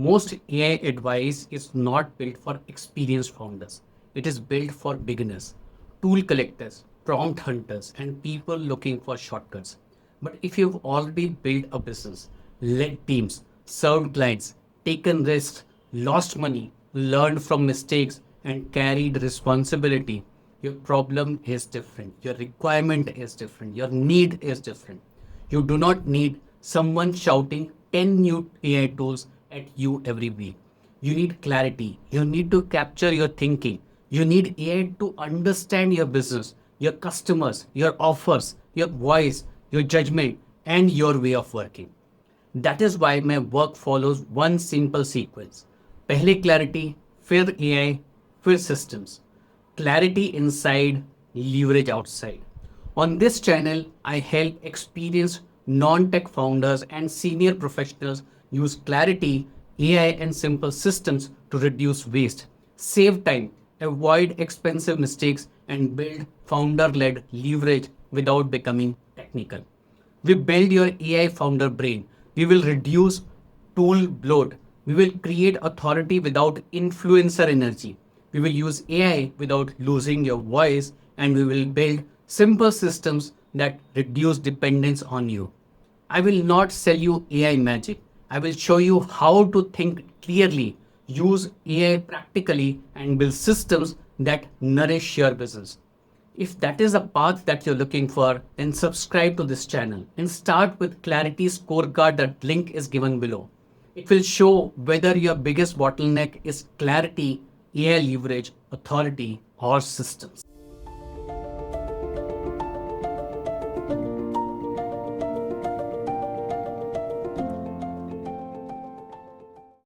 Most AI advice is not built for experienced founders. It is built for beginners, tool collectors, prompt hunters, and people looking for shortcuts. But if you've already built a business, led teams, served clients, taken risks, lost money, learned from mistakes, and carried responsibility, your problem is different. Your requirement is different. Your need is different. You do not need someone shouting 10 new AI tools at you every week. You need clarity. You need to capture your thinking. You need AI to understand your business, your customers, your offers, your voice, your judgment, and your way of working. That is why my work follows one simple sequence. Pehle clarity, Phir AI, Phir systems. Clarity inside, leverage outside. On this channel, I help experienced non-tech founders and senior professionals use clarity, AI, and simple systems to reduce waste, save time, avoid expensive mistakes, and build founder-led leverage without becoming technical. We build your AI founder brain. We will reduce tool bloat. We will create authority without influencer energy. We will use AI without losing your voice, and we will build simple systems that reduce dependence on you. I will not sell you AI magic. I will show you how to think clearly, use AI practically, and build systems that nourish your business. If that is a path that you're looking for, then subscribe to this channel and start with Clarity Scorecard. That link is given below. It will show whether your biggest bottleneck is clarity, AI leverage, authority, or systems.